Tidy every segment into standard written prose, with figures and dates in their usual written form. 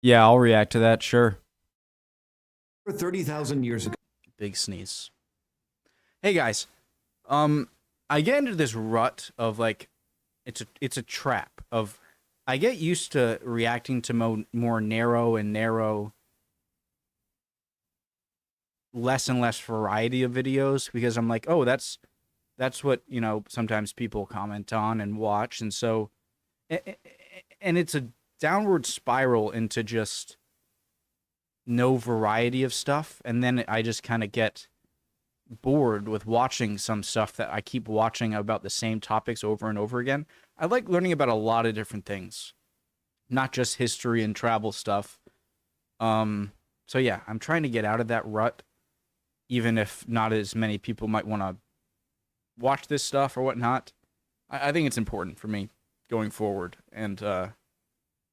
Yeah, I'll react to that, sure. 30,000 years ago. Big sneeze. Hey guys, I get into this rut of like, it's a trap of, I get used to reacting to more narrow, less and less variety of videos because I'm like, oh, that's what, you know, sometimes people comment on and watch. And so, and it's a downward spiral into just no variety of stuff. And then I just kind of get bored with watching some stuff that I keep watching about the same topics over and over again. I like learning about a lot of different things, not just history and travel stuff. So yeah, I'm trying to get out of that rut, even if not as many people might want to watch this stuff or whatnot. I think it's important for me going forward and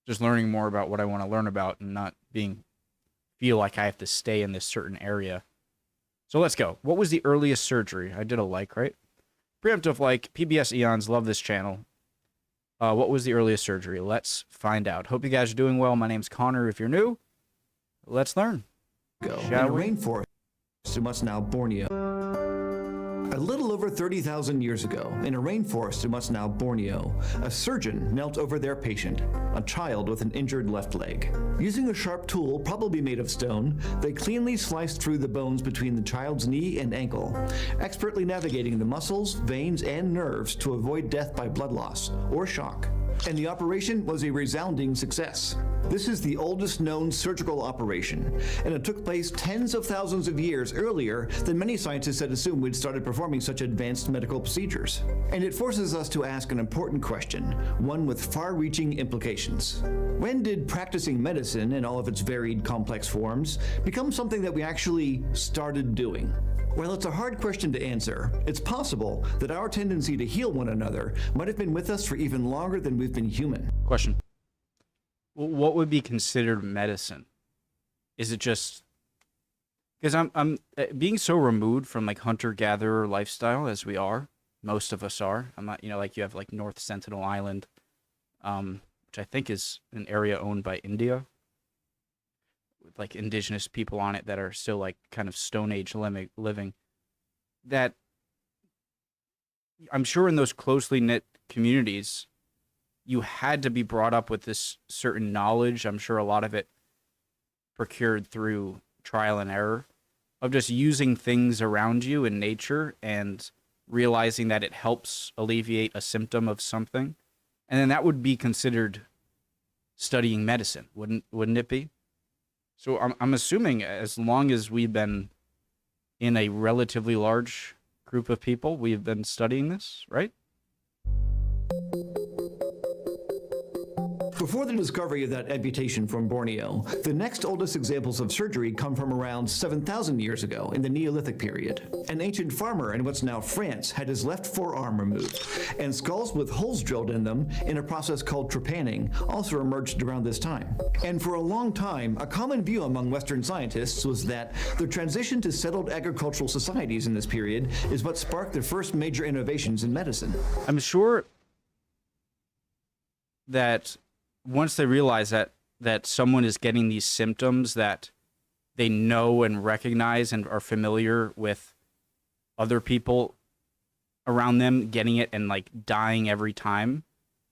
just learning more about what I want to learn about and not feel like I have to stay in this certain area. So let's go. What was the earliest surgery? I did a like, right? Preemptive like, PBS Eons, love this channel. What was the earliest surgery? Let's find out. Hope you guys are doing well. My name's Connor. If you're new, let's learn. Shall we? Rainforest in what's now Borneo. A little over 30,000 years ago, in a rainforest in what's now Borneo, a surgeon knelt over their patient, a child with an injured left leg. Using a sharp tool, probably made of stone, they cleanly sliced through the bones between the child's knee and ankle, expertly navigating the muscles, veins, and nerves to avoid death by blood loss or shock. And the operation was a resounding success. This is the oldest known surgical operation, and it took place tens of thousands of years earlier than many scientists had assumed we'd started performing such advanced medical procedures. And it forces us to ask an important question, one with far-reaching implications. When did practicing medicine in all of its varied, complex forms become something that we actually started doing? While it's a hard question to answer, it's possible that our tendency to heal one another might have been with us for even longer than we've been human. Question. What would be considered medicine? Is it just... Because I'm being so removed from like hunter-gatherer lifestyle as we are. Most of us are. I'm not, you know, like you have like North Sentinel Island, which I think is an area owned by India, with like indigenous people on it that are still like kind of Stone Age living. That I'm sure in those closely knit communities, you had to be brought up with this certain knowledge. I'm sure a lot of it procured through trial and error of just using things around you in nature and realizing that it helps alleviate a symptom of something. And then that would be considered studying medicine, wouldn't it be? So I'm assuming as long as we've been in a relatively large group of people, we've been studying this, right? Before the discovery of that amputation from Borneo, the next oldest examples of surgery come from around 7,000 years ago in the Neolithic period. An ancient farmer in what's now France had his left forearm removed, and skulls with holes drilled in them in a process called trepanning also emerged around this time. And for a long time, a common view among Western scientists was that the transition to settled agricultural societies in this period is what sparked the first major innovations in medicine. I'm sure that once they realize that someone is getting these symptoms that they know and recognize and are familiar with other people around them getting it and like dying every time,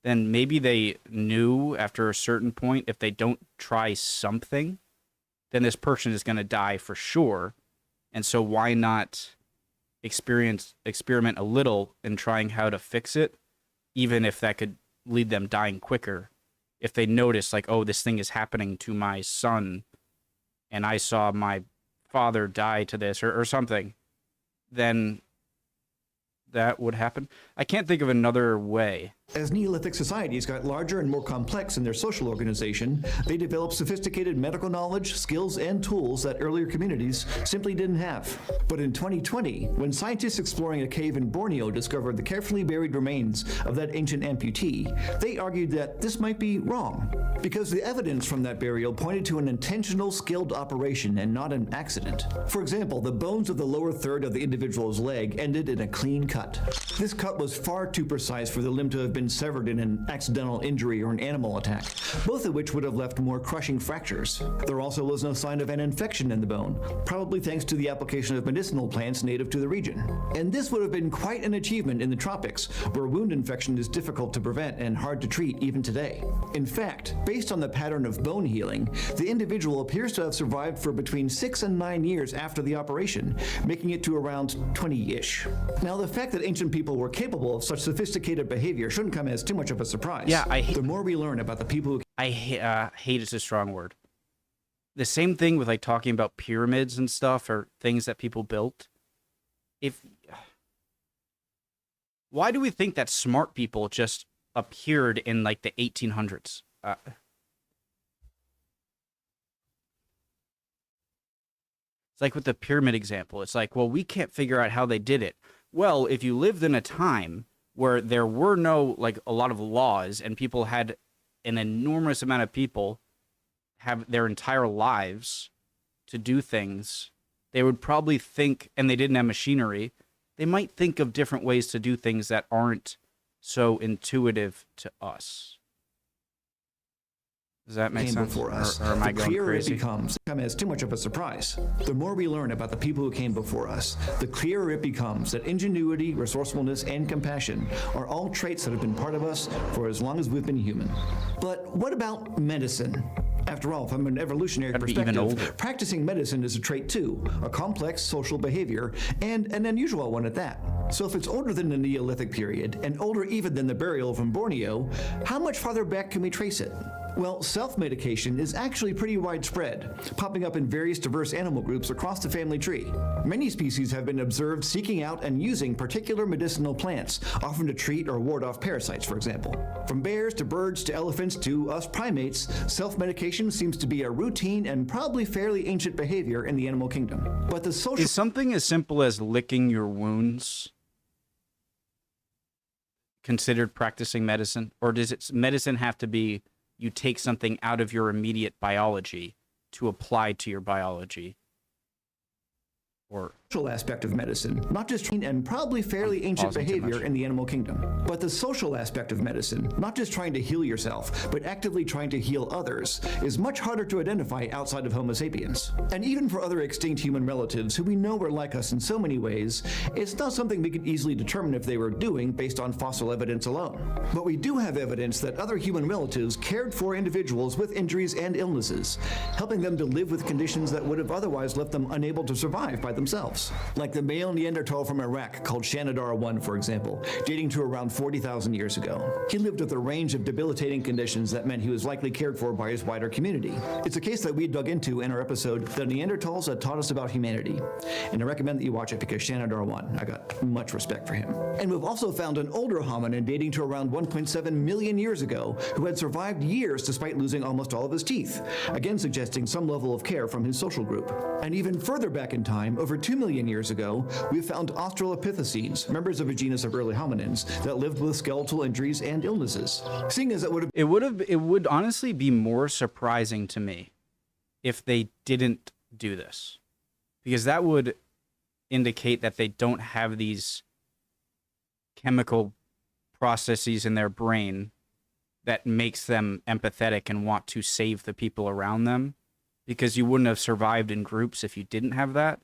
then maybe they knew after a certain point, if they don't try something, then this person is going to die for sure. And so why not experiment a little in trying how to fix it, even if that could lead them dying quicker. If they notice, like, oh, this thing is happening to my son, and I saw my father die to this, or something, then that would happen. I can't think of another way. As Neolithic societies got larger and more complex in their social organization, they developed sophisticated medical knowledge, skills, and tools that earlier communities simply didn't have. But in 2020, when scientists exploring a cave in Borneo discovered the carefully buried remains of that ancient amputee, they argued that this might be wrong, because the evidence from that burial pointed to an intentional, skilled operation and not an accident. For example, the bones of the lower third of the individual's leg ended in a clean cut. This cut was far too precise for the limb to have been been severed in an accidental injury or an animal attack, both of which would have left more crushing fractures. There also was no sign of an infection in the bone, probably thanks to the application of medicinal plants native to the region. And this would have been quite an achievement in the tropics, where wound infection is difficult to prevent and hard to treat even today. In fact, based on the pattern of bone healing, the individual appears to have survived for between 6 and 9 years after the operation, making it to around 20-ish. Now, the fact that ancient people were capable of such sophisticated behavior shouldn't come as too much of a surprise. Yeah, the more we learn about the people who... hate is a strong word. The same thing with like talking about pyramids and stuff, or things that people built. Why do we think that smart people just appeared in like the 1800s? It's like with the pyramid example. It's like, well, we can't figure out how they did it. Well, if you lived in a time where there were no, like, a lot of laws and people had an enormous amount of people have their entire lives to do things, they would probably think, and they didn't have machinery, they might think of different ways to do things that aren't so intuitive to us. Does that make sense? Before us, or am I going crazy? It becomes as too much of a surprise. The more we learn about the people who came before us, the clearer it becomes that ingenuity, resourcefulness, and compassion are all traits that have been part of us for as long as we've been human. But what about medicine? After all, from an evolutionary perspective, practicing medicine is a trait too, a complex social behavior, and an unusual one at that. So if it's older than the Neolithic period, and older even than the burial from Borneo, how much farther back can we trace it? Well, self-medication is actually pretty widespread, popping up in various diverse animal groups across the family tree. Many species have been observed seeking out and using particular medicinal plants, often to treat or ward off parasites, for example. From bears to birds to elephants to us primates, self-medication seems to be a routine and probably fairly ancient behavior in the animal kingdom. But the social... Is something as simple as licking your wounds considered practicing medicine? Or does medicine have to be you take something out of your immediate biology to apply to your biology? Or social aspect of medicine, not just and probably fairly ancient behavior in the animal kingdom, but the social aspect of medicine, not just trying to heal yourself, but actively trying to heal others, is much harder to identify outside of Homo sapiens. And even for other extinct human relatives who we know were like us in so many ways, it's not something we could easily determine if they were doing based on fossil evidence alone. But we do have evidence that other human relatives cared for individuals with injuries and illnesses, helping them to live with conditions that would have otherwise left them unable to survive by themselves. Like the male Neanderthal from Iraq called Shanidar 1, for example, dating to around 40,000 years ago. He lived with a range of debilitating conditions that meant he was likely cared for by his wider community. It's a case that we dug into in our episode, The Neanderthals That Taught Us About Humanity. And I recommend that you watch it because Shanidar 1, I got much respect for him. And we've also found an older hominin dating to around 1.7 million years ago who had survived years despite losing almost all of his teeth, again suggesting some level of care from his social group. And even further back in time, over 2 million years ago, we found Australopithecines, members of a genus of early hominins that lived with skeletal injuries and illnesses. Seeing as it would honestly be more surprising to me if they didn't do this, because that would indicate that they don't have these chemical processes in their brain that makes them empathetic and want to save the people around them, because you wouldn't have survived in groups if you didn't have that.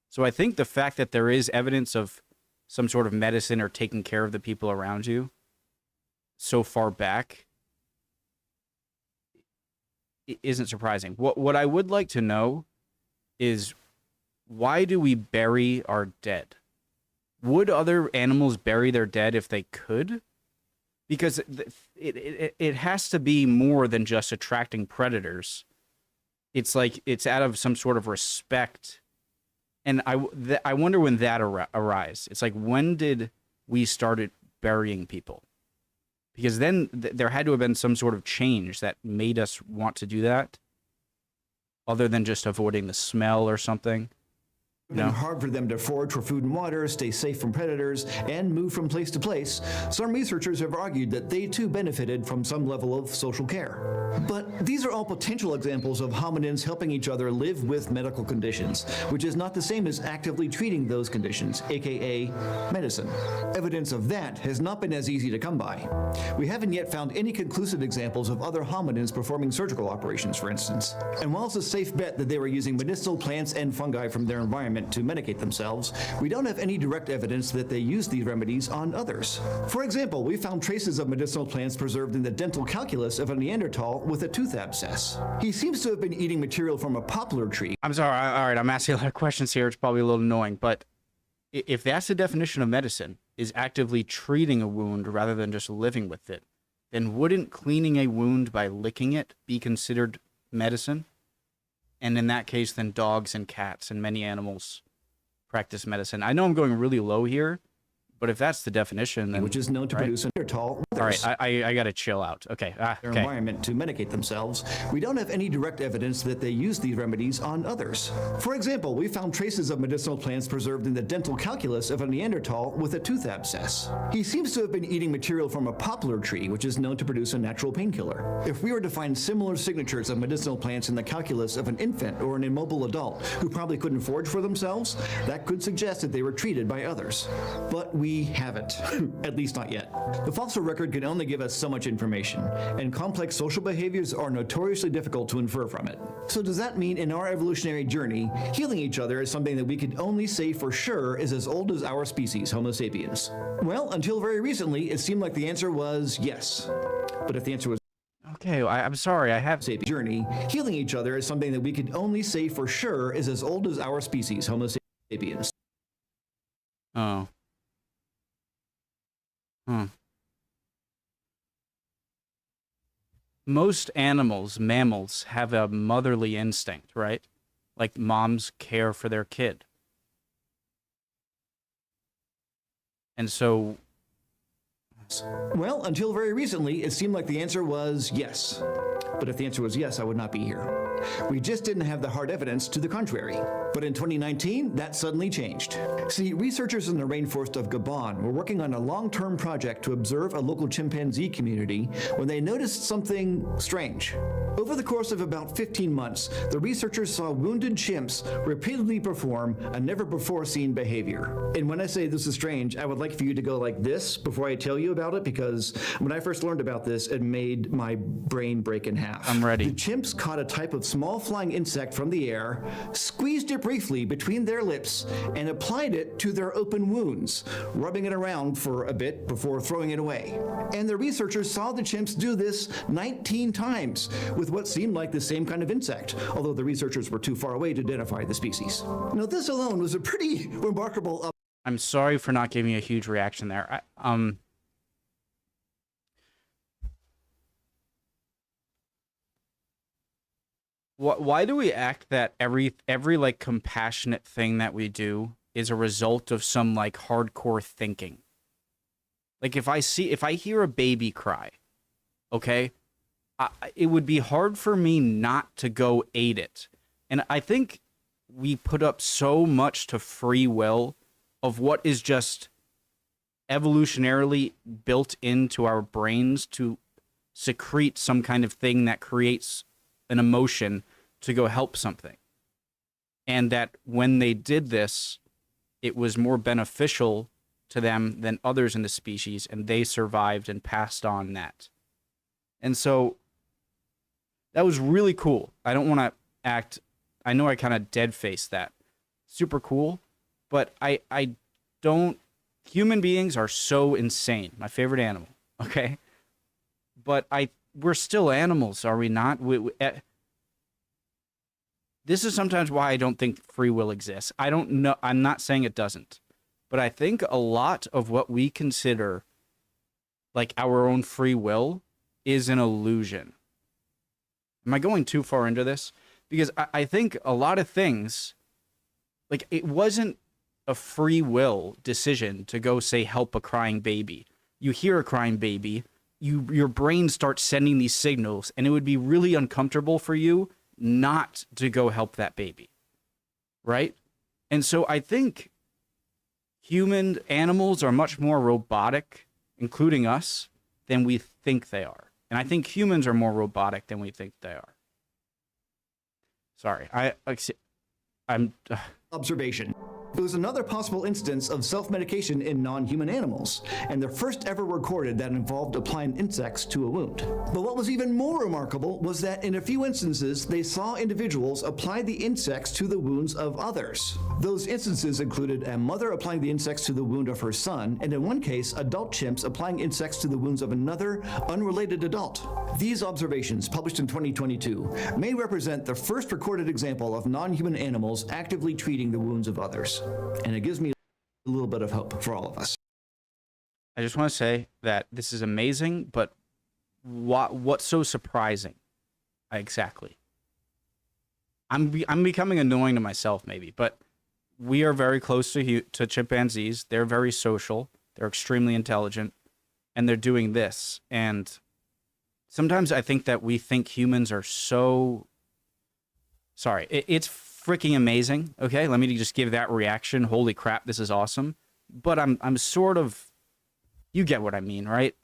So I think the fact that there is evidence of some sort of medicine or taking care of the people around you so far back isn't surprising. What I would like to know is, why do we bury our dead? Would other animals bury their dead if they could? Because it has to be more than just attracting predators. It's like it's out of some sort of respect. And I wonder when that arise. It's like, when did we started burying people? Because then there had to have been some sort of change that made us want to do that, other than just avoiding the smell or something. No. Hard for them to forage for food and water, stay safe from predators, and move from place to place, some researchers have argued that they too benefited from some level of social care. But these are all potential examples of hominins helping each other live with medical conditions, which is not the same as actively treating those conditions, aka medicine. Evidence of that has not been as easy to come by. We haven't yet found any conclusive examples of other hominins performing surgical operations, for instance. And while it's a safe bet that they were using medicinal plants and fungi from their environment to medicate themselves, we don't have any direct evidence that they used these remedies on others. For example, we found traces of medicinal plants preserved in the dental calculus of a Neanderthal with a tooth abscess. He seems to have been eating material from a poplar tree. I'm sorry, all right, I'm asking a lot of questions here. It's probably a little annoying, but if that's the definition of medicine, is actively treating a wound rather than just living with it, then wouldn't cleaning a wound by licking it be considered medicine? And in that case, then dogs and cats and many animals practice medicine. I know I'm going really low here, but if that's the definition, then... Which is known to produce a Neanderthal. All right, I gotta chill out. Okay, their environment to medicate themselves, we don't have any direct evidence that they use these remedies on others. For example, we found traces of medicinal plants preserved in the dental calculus of a Neanderthal with a tooth abscess. He seems to have been eating material from a poplar tree, which is known to produce a natural painkiller. If we were to find similar signatures of medicinal plants in the calculus of an infant or an immobile adult who probably couldn't forage for themselves, that could suggest that they were treated by others. But we haven't, at least not yet. The fossil record can only give us so much information, and complex social behaviors are notoriously difficult to infer from it. So does that mean in our evolutionary journey, healing each other is something that we could only say for sure is as old as our species, Homo sapiens? Well, until very recently, it seemed like the answer was yes. But if the answer was okay, I'm sorry, I have... journey, healing each other is something that we could only say for sure is as old as our species, Homo sapiens. Oh. Most animals, mammals, have a motherly instinct, right? Like moms care for their kid. And so... Well, until very recently, it seemed like the answer was yes. But if the answer was yes, I would not be here. We just didn't have the hard evidence to the contrary. But in 2019, that suddenly changed. See, researchers in the rainforest of Gabon were working on a long-term project to observe a local chimpanzee community when they noticed something strange. Over the course of about 15 months, the researchers saw wounded chimps repeatedly perform a never-before-seen behavior. And when I say this is strange, I would like for you to go like this before I tell you about it, because when I first learned about this, it made my brain break in half. I'm ready. The chimps caught a type of small flying insect from the air, squeezed it briefly between their lips, and applied it to their open wounds, rubbing it around for a bit before throwing it away. And the researchers saw the chimps do this 19 times with what seemed like the same kind of insect, although the researchers were too far away to identify the species. Now, this alone was a pretty remarkable... I'm sorry for not giving a huge reaction there. Why do we act that every like compassionate thing that we do is a result of some like hardcore thinking? Like if I hear a baby cry, okay, it would be hard for me not to go aid it. And I think we put up so much to free will of what is just evolutionarily built into our brains to secrete some kind of thing that creates an emotion to go help something. And that when they did this, it was more beneficial to them than others in the species, and they survived and passed on that. And so that was really cool. I don't want to act, I know I kind of dead-faced that. Super cool, but I don't, human beings are so insane. My favorite animal, okay? But we're still animals, are we not? This is sometimes why I don't think free will exists. I don't know, I'm not saying it doesn't, but I think a lot of what we consider like our own free will is an illusion. Am I going too far into this? Because I think a lot of things, like it wasn't a free will decision to go say help a crying baby. You hear a crying baby, your brain starts sending these signals, and it would be really uncomfortable for you not to go help that baby, right? And so I think human animals are much more robotic, including us, than we think they are. And I think humans are more robotic than we think they are. Sorry, I'm observation. It was another possible instance of self-medication in non-human animals, and the first ever recorded that involved applying insects to a wound. But what was even more remarkable was that in a few instances, they saw individuals apply the insects to the wounds of others. Those instances included a mother applying the insects to the wound of her son, and in one case, adult chimps applying insects to the wounds of another, unrelated adult. These observations, published in 2022, may represent the first recorded example of non-human animals actively treating the wounds of others. And it gives me a little bit of hope for all of us. I just want to say that this is amazing, but what's so surprising? Exactly. I'm becoming annoying to myself, maybe, but we are very close to chimpanzees. They're very social. They're extremely intelligent, and they're doing this. And sometimes I think that we think humans are so... Sorry, it's freaking amazing. Okay, let me just give that reaction. Holy crap, this is awesome. But I'm sort of... You get what I mean, right?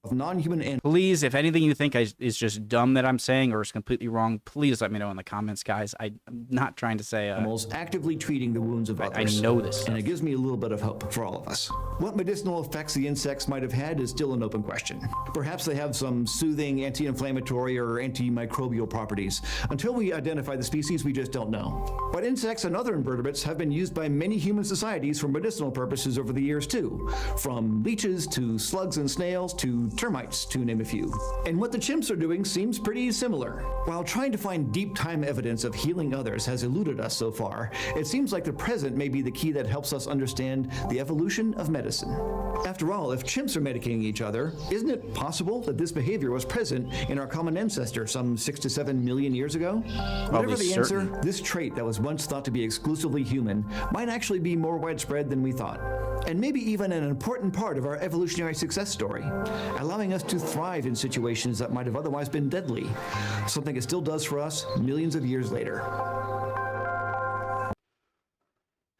Of non-human animals. Please, if anything you think is just dumb that I'm saying or is completely wrong, please let me know in the comments, guys. I'm not trying to say... animals actively treating the wounds of others. I know this stuff. And it gives me a little bit of hope for all of us. What medicinal effects the insects might have had is still an open question. Perhaps they have some soothing, anti-inflammatory, or antimicrobial properties. Until we identify the species, we just don't know. But insects and other invertebrates have been used by many human societies for medicinal purposes over the years too. From leeches to slugs and snails to termites, to name a few. And what the chimps are doing seems pretty similar. While trying to find deep time evidence of healing others has eluded us so far, it seems like the present may be the key that helps us understand the evolution of medicine. After all, if chimps are medicating each other, isn't it possible that this behavior was present in our common ancestor some 6 to 7 million years ago? Whatever the answer, this trait that was once thought to be exclusively human might actually be more widespread than we thought. And maybe even an important part of our evolutionary success story, allowing us to thrive in situations that might have otherwise been deadly, something it still does for us millions of years later.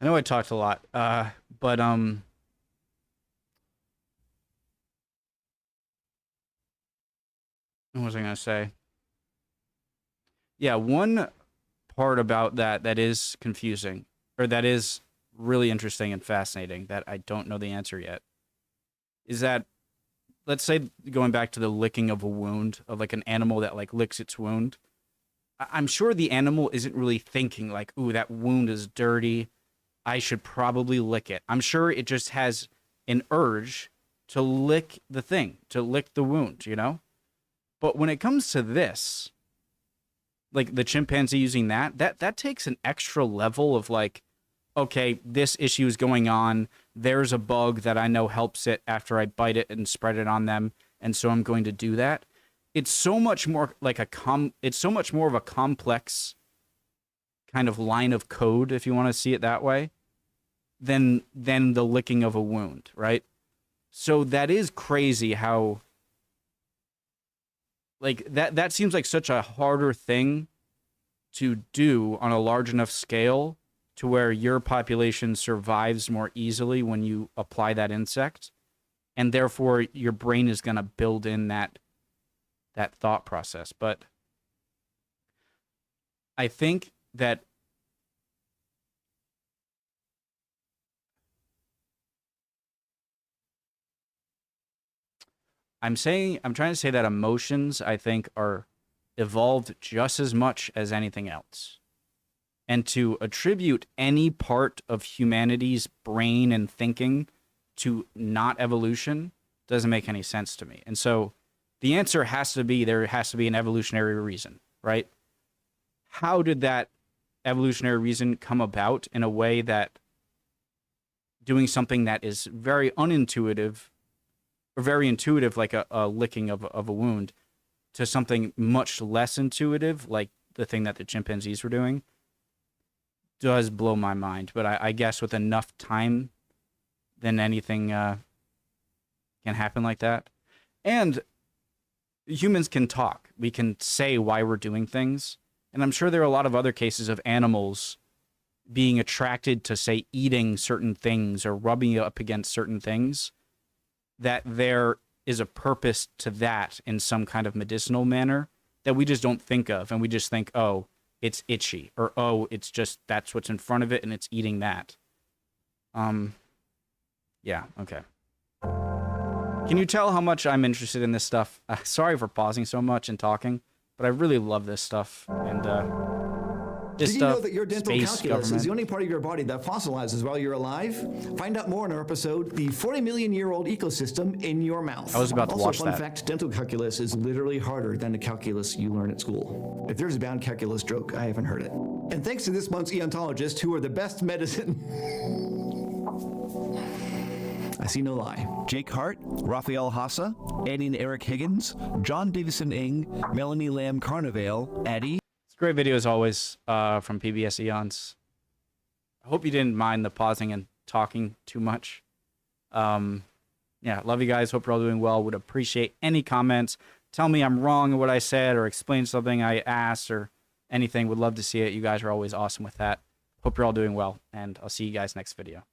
I know I talked a lot, but what was I going to say? Yeah, one part about that is confusing, or that is really interesting and fascinating that I don't know the answer yet, is that, let's say, going back to the licking of a wound, of like an animal that like licks its wound, I'm sure the animal isn't really thinking like, ooh, that wound is dirty, I should probably lick it. I'm sure it just has an urge to lick the thing, to lick the wound, you know? But when it comes to this, like the chimpanzee using that takes an extra level of like, okay, this issue is going on. There's a bug that I know helps it after I bite it and spread it on them, and so I'm going to do that. It's so much more like it's so much more of a complex kind of line of code, if you want to see it that way, than the licking of a wound, right? So that is crazy how like that seems like such a harder thing to do on a large enough scale to where your population survives more easily when you apply that insect, and therefore your brain is going to build in that thought process. But I think that I'm trying to say that emotions, I think, are evolved just as much as anything else. And to attribute any part of humanity's brain and thinking to not evolution doesn't make any sense to me. And so the answer has to be there has to be an evolutionary reason, right? How did that evolutionary reason come about in a way that doing something that is very unintuitive, or very intuitive, like a licking of a wound, to something much less intuitive, like the thing that the chimpanzees were doing, does blow my mind. But I guess with enough time, then anything can happen like that. And humans can talk. We can say why we're doing things. And I'm sure there are a lot of other cases of animals being attracted to, say, eating certain things or rubbing up against certain things, that there is a purpose to that in some kind of medicinal manner that we just don't think of. And we just think, oh, it's itchy, or, oh, it's just, that's what's in front of it and it's eating that. Yeah, okay. Can you tell how much I'm interested in this stuff? Sorry for pausing so much and talking, but I really love this stuff. And this Did you stuff, know that your dental space, calculus government. is the only part of your body that fossilizes while you're alive? Find out more in our episode, The 40 Million Year Old Ecosystem in Your Mouth. I was about to watch Also, fun that. fact, dental calculus is literally harder than the calculus you learn at school. If there's a bound calculus joke, I haven't heard it. And thanks to this month's eontologists, who are the best medicine... I see no lie. Jake Hart, Raphael Hassa, Eddie and Eric Higgins, John Davison Ing, Melanie Lamb Carnivale, Eddie. It's a great video as always from PBS Eons. I hope you didn't mind the pausing and talking too much. Yeah, love you guys. Hope you're all doing well. Would appreciate any comments. Tell me I'm wrong in what I said, or explain something I asked, or anything. Would love to see it. You guys are always awesome with that. Hope you're all doing well, and I'll see you guys next video.